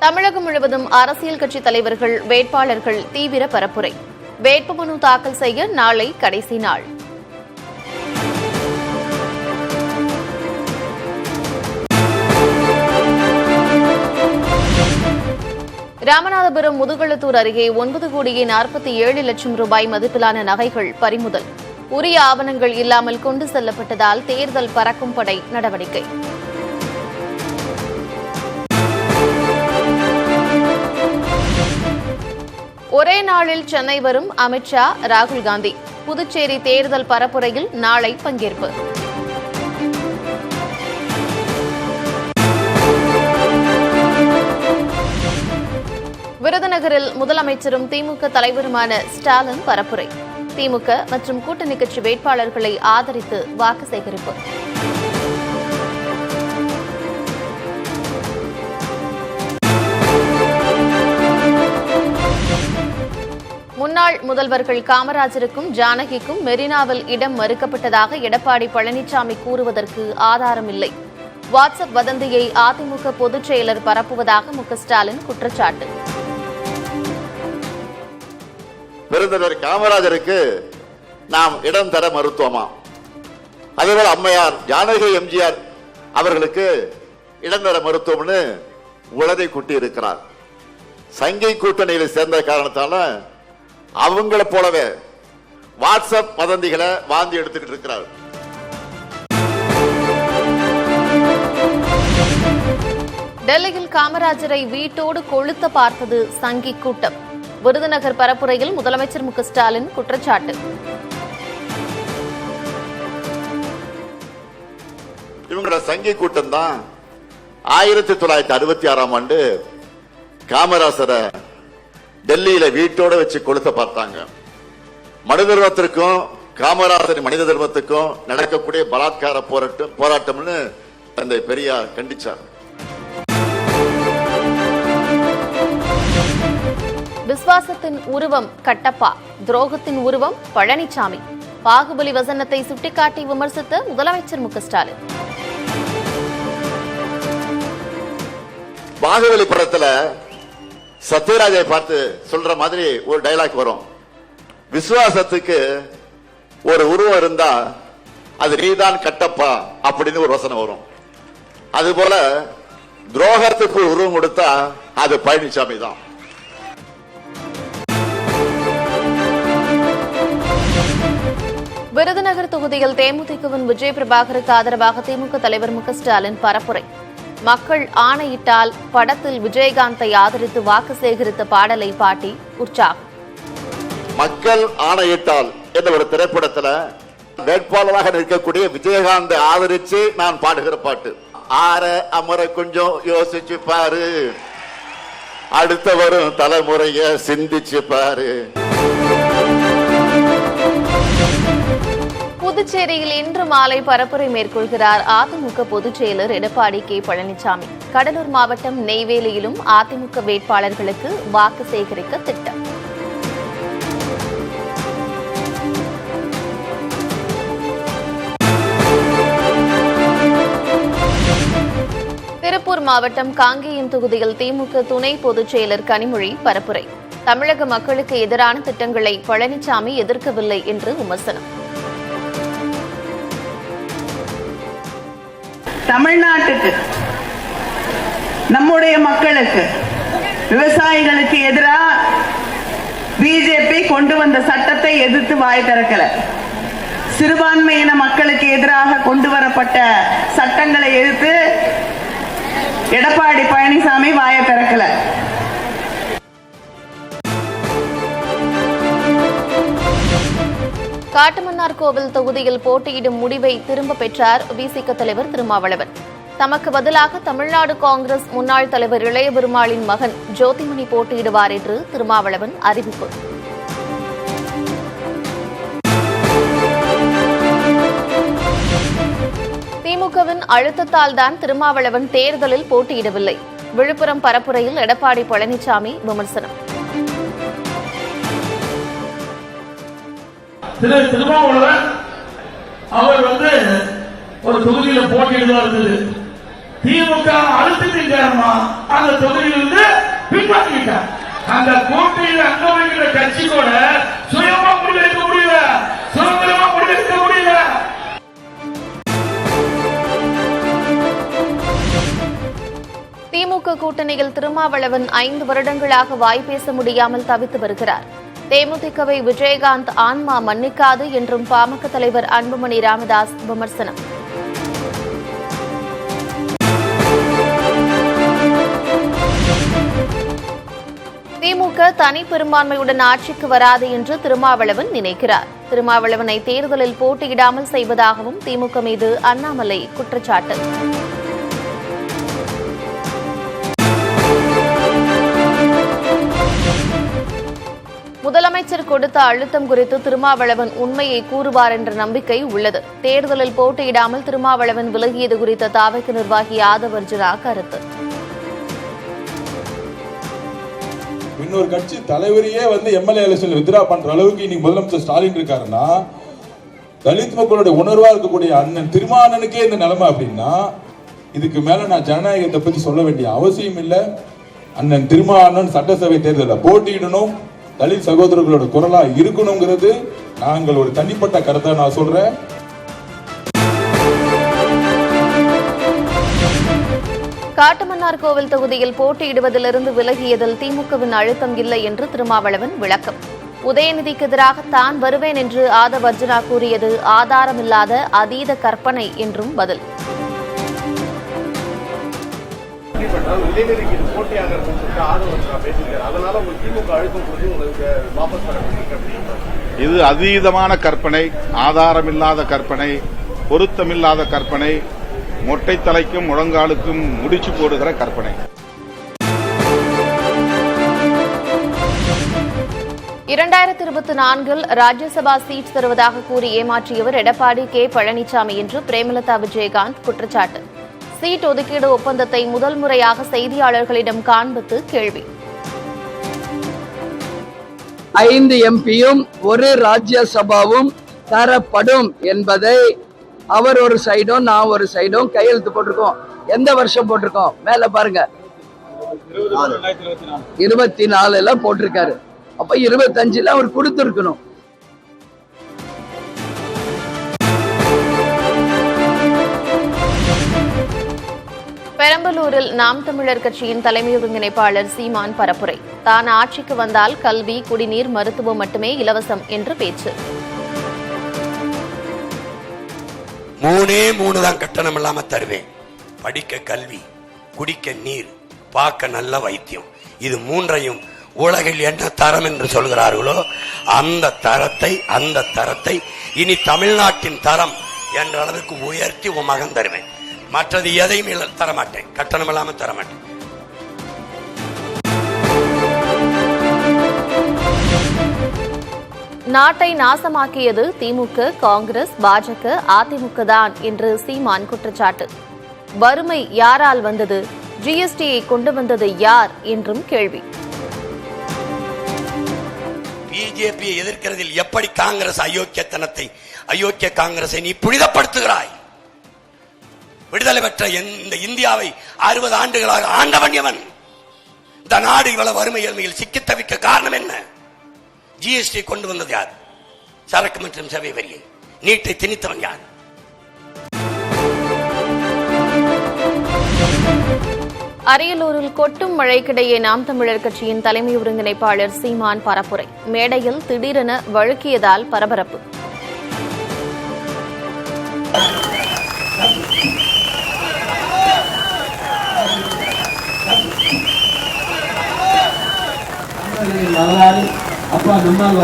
தமிழகம் முழுவதும் அரசியல் கட்சித் தலைவர்கள் வேட்பாளர்கள் தீவிர பரப்புரை. வேட்புமனு தாக்கல் செய்ய நாளை கடைசி நாள். ராமநாதபுரம் முதுகளத்தூர் அருகே 9,47,00,000 ரூபாய் மதிப்பிலான நகைகள் பறிமுதல். உரிய ஆவணங்கள் இல்லாமல் கொண்டு செல்லப்பட்டதால் தேர்தல் பறக்கும் படை நடவடிக்கை. ஒரே நாளில் சென்னை வரும் அமித்ஷா, ராகுல் காந்தி. புதுச்சேரி தேர்தல் பரப்புரையில் நாளை பங்கேற்பு. விருதுநகரில் முதலமைச்சரும் திமுக தலைவருமான ஸ்டாலின் பரப்புரை. திமுக மற்றும் கூட்டணி கட்சி வேட்பாளர்களை ஆதரித்து வாக்கு சேகரிப்பு. முன்னாள் முதல்வர்கள் காமராஜருக்கும் ஜானகிக்கும் மெரினாவில் இடம் மறுக்கப்பட்டதாக எடப்பாடி பழனிசாமி கூறுவதற்கு ஆதாரம் இல்லை. வாட்ஸ்அப் வதந்தியை அதிமுக பொதுச் செயலர் பரப்புவதாக மு.க.ஸ்டாலின் குற்றச்சாட்டு. விருந்தினர் காமராஜருக்கு நாம் இடம் தர மறுத்தோமா? அதேபோல அம்மையார் ஜானகி எம்ஜிஆர் அவர்களுக்கு இடம் தர மறுத்தோம்னு உளதை கூட்டி இருக்கிறார். சங்கை கூட்டணியில் சேர்ந்த காரணத்தால அவங்கள போலவே வாட்ஸ்அப் வதந்திகளை வாந்தி எடுத்துக்கிட்டு இருக்கிறார். டெல்லியில் காமராஜரை வீட்டோடு கொளுத்த பார்த்தது சங்கி கூட்டம். விருதுநகர் பரப்புரையில் முதலமைச்சர் மு.க.ஸ்டாலின் குற்றச்சாட்டு. இவங்களோட சங்கி கூட்டம் தான் 1966ஆம் ஆண்டு காமராஜரை டெல்லியில வீட்டோட வச்சு கொளுத்த பார்த்தாங்க. மனித தர்மத்திற்கும் காமராஜர் மனித தர்மத்துக்கும் நடக்கக்கூடிய பலாத்கார போராட்டம்னு தந்தை பெரியார் கண்டிச்சார். விசுவாசத்தின் உருவம் கட்டப்பா, துரோகத்தின் உருவம் பழனிசாமி. பாகுபலி வசனத்தை சுட்டிக்காட்டி விமர்சித்த முதலமைச்சர் மு.க.ஸ்டாலின். பாகுபலி படத்துல சத்யராஜை பார்த்து சொல்ற மாதிரி ஒரு டைலாக் வரும். விசுவாசத்துக்கு ஒரு உருவம் இருந்தா அது நீதான் கட்டப்பா அப்படின்னு ஒரு வசனம் வரும். அதுபோல துரோகத்துக்கு ஒரு உருவம் கொடுத்தா அது பழனிசாமி தான். விருதுநகர் தொகுதியில் தேமுதிகவின் விஜய் பிரபாகருக்கு ஆதரவாக திமுக தலைவர் மு.க.ஸ்டாலின் பரப்புரை. மக்கள் ஆணையிட்டால் படத்தில் விஜயகாந்தை ஆதரித்து வாக்கு சேகரித்த பாடலை பாட்டி உற்சாகம். மக்கள் ஆணையிட்டால் என்ற ஒரு திரைப்படத்தில் வேட்பாளராக நிற்கக்கூடிய விஜயகாந்தை ஆதரிச்சு நான் பாடுகிற பாட்டு. ஆற அமர கொஞ்சம் யோசிச்சு பாரு, அடுத்த வரும் தலைமுறைய சிந்திச்சு பாரு. புதுச்சேரியில் இன்று மாலை பரப்புரை மேற்கொள்கிறார் அதிமுக பொதுச் செயலர் எடப்பாடி கே. பழனிசாமி. கடலூர் மாவட்டம் நெய்வேலியிலும் அதிமுக வேட்பாளர்களுக்கு வாக்கு சேகரிக்க திட்டம். திருப்பூர் மாவட்டம் காங்கேயம் தொகுதியில் திமுக துணை பொதுச் செயலர் கனிமொழி பரப்புரை. தமிழக மக்களுக்கு எதிரான திட்டங்களை பழனிசாமி எதிர்க்கவில்லை என்று விமர்சனம். தமிழ்நாட்டுக்கு, நம்முடைய மக்களுக்கு, விவசாயிகளுக்கு எதிராக பிஜேபி கொண்டு வந்த சட்டத்தை எதிர்த்து வாய் திறக்கல. சிறுபான்மையின மக்களுக்கு எதிராக கொண்டு வரப்பட்ட சட்டங்களை எதிர்த்து எடப்பாடி பழனிசாமி வாயை திறக்கல. காட்டுமன்னார்கோவில் தொகுதியில் போட்டியிடும் முடிவை திரும்ப பெற்றார் விசிக தலைவர் திருமாவளவன். தமக்கு பதிலாக தமிழ்நாடு காங்கிரஸ் முன்னாள் தலைவர் இளைய பெருமாளின் மகன் ஜோதிமணி போட்டியிடுவார் என்று திருமாவளவன் அறிவிப்பு. திமுகவின் அழுத்தத்தால் தான் திருமாவளவன் தேர்தலில் போட்டியிடவில்லை. விழுப்புரம் பரப்புரையில் எடப்பாடி பழனிசாமி விமர்சனம். திருமாவளவன் அவர் ஒரு தொகுதியில் போட்டியிடுவார். திமுக அழுத்தத்தின் காரணமா அந்த தொகுதியிலிருந்து பின்வாங்கிட்டார். அந்த கூட்டணியில் அங்க வைக்கிற கட்சி கூட சுயமா முடிவெடுக்க முடியல, சுதந்திரமா முடிவெடுக்க முடியல. திமுக கூட்டணியில் திருமாவளவன் 5 வருடங்களாக வாய் பேச முடியாமல் தவித்து வருகிறார். தேமுதிகவை விஜயகாந்த் ஆன்மா மன்னிக்காது என்றும் பாமக தலைவர் அன்புமணி ராமதாஸ் விமர்சனம். திமுக தனி பெரும்பான்மையுடன் ஆட்சிக்கு வராது என்று திருமாவளவன் நினைக்கிறார். திருமாவளவனை தேர்தலில் போட்டியிடாமல் செய்வதாகவும் திமுக மீது அண்ணாமலை குற்றச்சாட்டு. முதலமைச்சர் கொடுத்த அழுத்தம் குறித்து திருமாவளவன் உண்மையை கூறுவார் என்ற நம்பிக்கை உள்ளது. தேர்தலில் போட்டியிடாமல் திருமாவளவன் விலகியது குறித்த தாவக நிர்வாகி ஆதவ் அர்ஜுனா கருத்து. இன்னொரு கட்சி தலைவரையே எம்எல்ஏ எலெக்ஷன்ல வித்ரா பண்ற அளவுக்கு இன்னைக்கு முதலமைச்சர் ஸ்டாலின் இருக்காருன்னா, தலித் மக்களுடைய உணர்வா இருக்கக்கூடிய அண்ணன் திருமாவளவனுக்கே இந்த நிலைமை அப்படின்னா, இதுக்கு மேல நான் ஜனநாயகத்தை பத்தி சொல்ல வேண்டிய அவசியம் இல்லை. அண்ணன் திருமாவளவன் சட்டசபை தேர்தலில் போட்டியிடணும், தலித் சகோதரர்களோட குரலா இருக்கணுங்கிறது நாங்கள் ஒரு தனிப்பட்ட கருத்தை நான் சொல்றேன். காட்டுமன்னார் கோவில் தொகுதியில் போட்டியிடுவதிலிருந்து விலகியதில் திமுகவின் அழுத்தம் இல்லை என்று திருமாவளவன் விளக்கம். உதயநிதிக்கு எதிராக தான் வருவேன் என்று ஆதவ் அர்ஜுனா கூறியது ஆதாரமில்லாத அதீத கற்பனை என்றும் பதில். இது அதீதமான கற்பனை, ஆதாரமில்லாத கற்பனை, பொருத்தமில்லாத கற்பனை, மொட்டை தலைக்கும் முழங்காலுக்கும் முடிச்சு போடுகிற கற்பனை. 2024 ராஜ்யசபா சீட் தருவதாக கூறி ஏமாற்றியவர் எடப்பாடி கே பழனிசாமி என்று பிரேமலதா விஜயகாந்த் குற்றச்சாட்டு. சீட் ஒதுக்கீடு ஒப்பந்தத்தை முதல் முறையாக செய்தியாளர்களிடம் காண்பித்து கேள்வி. 5 எம்பியும் ஒரு ராஜ்யசபாவும் தரப்படும் என்பதை அவர் ஒரு சைடும் நான் ஒரு சைடும் கையெழுத்து போட்டிருக்கோம். எந்த வருஷம் போட்டிருக்கோம்? மேல பாருங்க, 24 போட்டிருக்காரு. அப்ப 25 அவர் கொடுத்திருக்கணும். பெரம்பலூரில் நாம் தமிழர் கட்சியின் தலைமை ஒருங்கிணைப்பாளர் சீமான் பரப்புரை. தான் ஆட்சிக்கு வந்தால் கல்வி, குடிநீர், மருத்துவம் மட்டுமே இலவசம் என்று பேச்சு. 3 தான் கட்டணம் இல்லாம தருவேன். படிக்க கல்வி, குடிக்க நீர், பார்க்க நல்ல வைத்தியம். இது 3ஐயும் உலகில் என்ன தரம் என்று சொல்கிறார்களோ அந்த தரத்தை இனி தமிழ்நாட்டின் தரம் என்ற அளவுக்கு உயர்த்தி உன் மகன் தருவேன். மற்றது எதையும் தரமாட்டேன், கட்டணம் இல்லாம தரமாட்டேன். நாட்டை நாசமாக்கியது திமுக, காங்கிரஸ், பாஜக, அதிமுக தான் என்று சீமான் குற்றச்சாட்டு. வறுமை யாரால் வந்தது? ஜிஎஸ்டியை கொண்டு வந்தது யார் என்றும் கேள்வி. பிஜேபியை எதிர்க்கிறதில் எப்படி காங்கிரஸ் அயோக்கிய காங்கிரஸை நீ புனிதப்படுத்துகிறாய்? விடுதலை பெற்ற இந்த இந்தியாவை 60 ஆண்டுகளாக ஆண்டவன் எவன்? இந்த நாடு இவ்வளவு வறுமை ஏழ்மையில் சிக்கி தவிக்க காரணம் என்ன? ஜிஎஸ்டி கொண்டு வந்தது யார்? சரக்கு மற்றும் சேவை வரியை, நீட்டை திணித்தவன் யார்? அரியலூரில் கொட்டும் மழைக்கிடையே நாம் தமிழர் கட்சியின் தலைமை ஒருங்கிணைப்பாளர் சீமான் பரப்புரை. மேடையில் திடீரென வழுக்கியதால் பரபரப்பு. அப்பா நம்மால்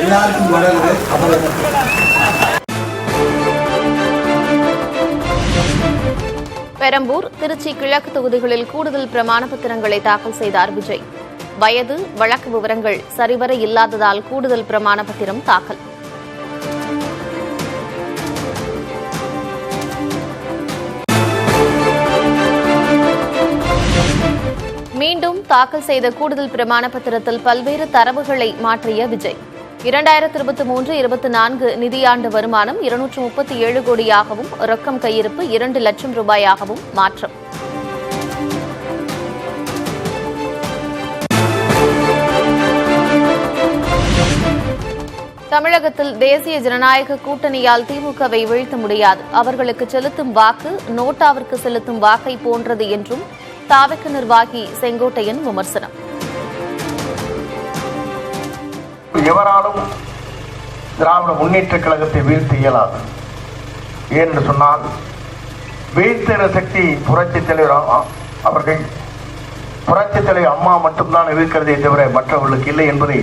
எல்லாருக்கும் பெரம்பூர், திருச்சி கிழக்கு தொகுதிகளில் கூடுதல் பிரமாண பத்திரங்களை தாக்கல் செய்தார் விஜய். வயது, வழக்கு விவரங்கள் சரிவர இல்லாததால் கூடுதல் பிரமாண பத்திரம் தாக்கல். மீண்டும் தாக்கல் செய்த கூடுதல் பிரமாண பத்திரத்தில் பல்வேறு தரவுகளை மாற்றிய விஜய். 2023-24 நிதியாண்டு வருமானம் 237 கோடியாகவும் ரொக்கம் கையிருப்பு 2 லட்சம் ரூபாயாகவும் மாற்றம். தமிழகத்தில் தேசிய ஜனநாயக கூட்டணியால் திமுகவை வீழ்த்த முடியாது. அவர்களுக்கு செலுத்தும் வாக்கு நோட்டாவிற்கு செலுத்தும் வாக்கை போன்றது என்றும் தாவக நிர்வாகி செங்கோட்டையன் விமர்சனம். எவராலும் திராவிட முன்னேற்ற கழகத்தை வீழ்த்த இயலாது. ஏனென்று சொன்னால் வீழ்த்துகிற சக்தி புரட்சித் தலைவர் அவர்கள், புரட்சித் தலைவர் அம்மா மட்டும்தான் இருக்கிறதே தவிர மற்றவர்களுக்கு இல்லை என்பதை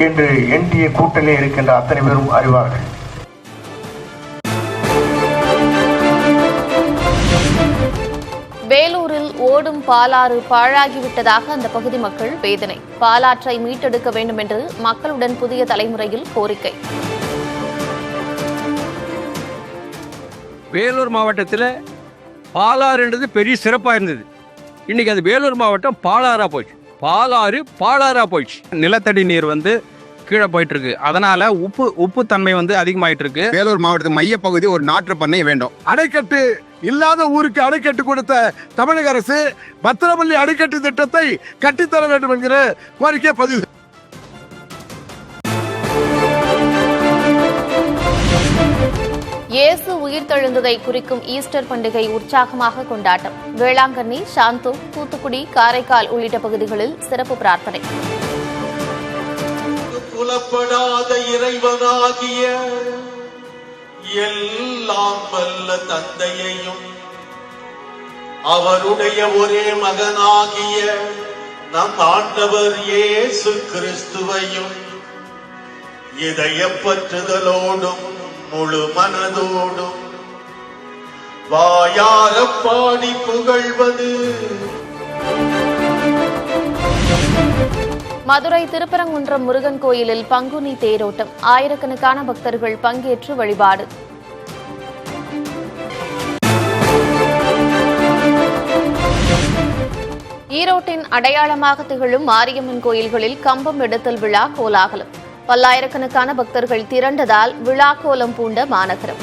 இன்று என்டிஏ கூட்டணியில் இருக்கின்ற அத்தனை பேரும் அறிவார்கள். வேலூரில் ஓடும் பாலாறு பாழாகிவிட்டதாக அந்த பகுதி மக்கள் வேதனை. பாலாற்றை மீட்டெடுக்க வேண்டும் என்று மக்களுடன் புதிய தலைமுறையில் கோரிக்கை. வேலூர் மாவட்டத்தில் பாலாறுன்றது பெரிய சிறப்பாக இருந்தது. இன்னைக்கு அது வேலூர் மாவட்டம் பாலாறா போச்சு. பாலாறா போயிடுச்சு. நிலத்தடி நீர் கீழே போயிட்டு இருக்கு. அதனால உப்பு தன்மை அதிகமாயிட்டு இருக்கு. வேலூர் மாவட்டத்தின் மைய பகுதி ஒரு நாற்று பண்ணை வேண்டும். அணைக்கட்டு இல்லாத ஊருக்கு அணைக்கட்டு கொடுத்த தமிழக அரசு பத்திரப்பள்ளி அணைக்கட்டு திட்டத்தை கட்டித்தர வேண்டும் என்கிற கோரிக்கை பதிவு. இயேசு உயிர்த்தெழுந்ததை குறிக்கும் ஈஸ்டர் பண்டிகை உற்சாகமாக கொண்டாட்டம். வேளாங்கண்ணி, சாந்தோம், தூத்துக்குடி, காரைக்கால் உள்ளிட்ட பகுதிகளில் சிறப்பு பிரார்த்தனை. புலப்படாத இறைவனாகிய எல்லாம் வல்ல தந்தையையும் அவருடைய ஒரே மகனாகிய நம் ஆண்டவர் இயேசு கிறிஸ்துவையும் இதயப்பற்றுதலோடும் முழு மனதோடும் வாயார பாடி புகழ்வது. மதுரை திருப்பரங்குன்றம் முருகன் கோயிலில் பங்குனி தேரோட்டம். ஆயிரக்கணக்கான பக்தர்கள் பங்கேற்று வழிபாடு. ஈரோட்டின் அடையாளமாக திகழும் மாரியம்மன் கோயில்களில் கம்பம் எடுத்தல் விழா கோலாகலம். பல்லாயிரக்கணக்கான பக்தர்கள் திரண்டதால் விழா கோலம் பூண்ட மாநகரம்.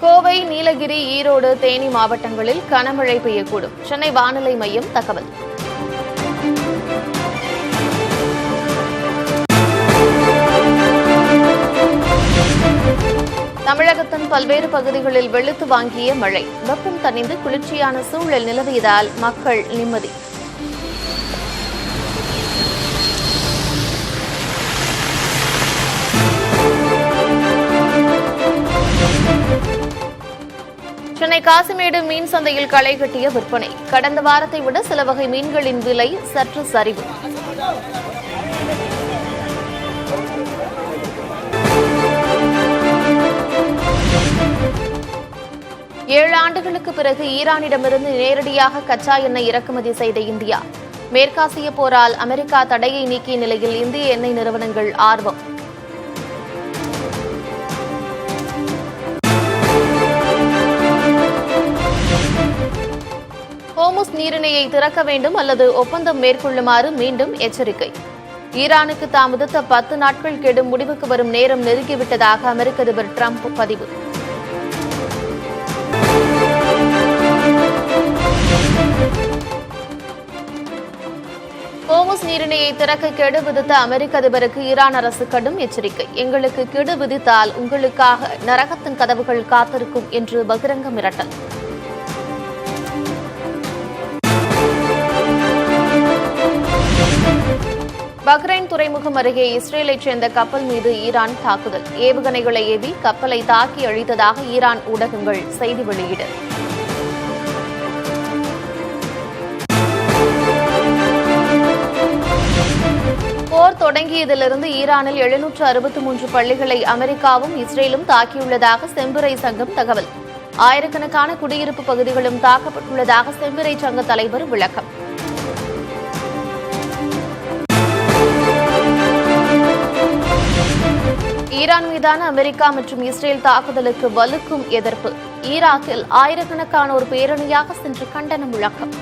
கோவை, நீலகிரி, ஈரோடு, தேனி மாவட்டங்களில் கனமழை பெய்யக்கூடும். சென்னை வானிலை மையம் தகவல். தமிழகத்தின் பல்வேறு பகுதிகளில் வெளுத்து வாங்கிய மழை. வெப்பம் தணிந்து குளிர்ச்சியான சூழல் நிலவியதால் மக்கள் நிம்மதி. சென்னை காசிமேடு மீன் சந்தையில் களை கட்டிய விற்பனை. கடந்த வாரத்தை விட சில வகை மீன்களின் விலை சற்று சரிவு. ஏழு ஆண்டுகளுக்கு பிறகு ஈரானிடமிருந்து நேரடியாக கச்சா எண்ணெய் இறக்குமதி செய்த இந்தியா. மேற்காசிய போரால் அமெரிக்கா தடையை நீக்கிய நிலையில் இந்திய எண்ணெய் நிறுவனங்கள் ஆர்வம். ஹோர்முஸ் நீரிணையை திறக்க வேண்டும் அல்லது ஒப்பந்தம் மேற்கொள்ளுமாறு மீண்டும் எச்சரிக்கை. ஈரானுக்கு தாம் விதித்த 10 நாட்கள் கெடு முடிவுக்கு வரும் நேரம் நெருங்கிவிட்டதாக அமெரிக்க அதிபர் டிரம்ப் பதிவு. ஹோர்முஸ் நீரிணையை திறக்க கெடு விதித்த அமெரிக்க அதிபருக்கு ஈரான் அரசு கடும் எச்சரிக்கை. எங்களுக்கு கெடு விதித்தால் உங்களுக்காக நரகத்தின் கதவுகள் காத்திருக்கும் என்று பகிரங்க மிரட்டல். பஹ்ரைன் துறைமுகம் அருகே இஸ்ரேலைச் சேர்ந்த கப்பல் மீது ஈரான் தாக்குதல். ஏவுகணைகளை ஏவி கப்பலை தாக்கி அழித்ததாக ஈரான் ஊடகங்கள் செய்தி வெளியிடு. போர் தொடங்கியதிலிருந்து ஈரானில் 763 பள்ளிகளை அமெரிக்காவும் இஸ்ரேலும் தாக்கியுள்ளதாக செம்புரை சங்கம் தகவல். ஆயிரக்கணக்கான குடியிருப்பு பகுதிகளும் தாக்கப்பட்டுள்ளதாக செம்பிறை சங்க தலைவர் விளக்கம். ஈரான் மீதான அமெரிக்கா மற்றும் இஸ்ரேல் தாக்குதலுக்கு வலுக்கும் எதிர்ப்பு. ஈராக்கில் ஆயிரக்கணக்கானோர் பேரணியாக சென்று கண்டன முழக்கம்.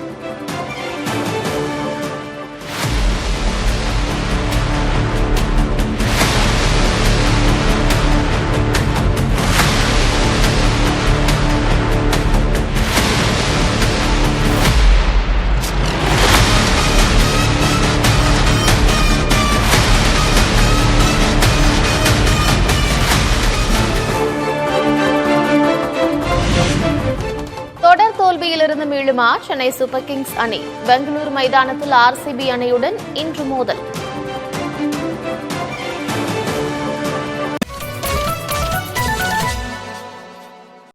தோல்வியிலிருந்து மீளுமா சென்னை சூப்பர் கிங்ஸ் அணி? பெங்களூரு மைதானத்தில் RCB அணியுடன் இன்று மோதல்.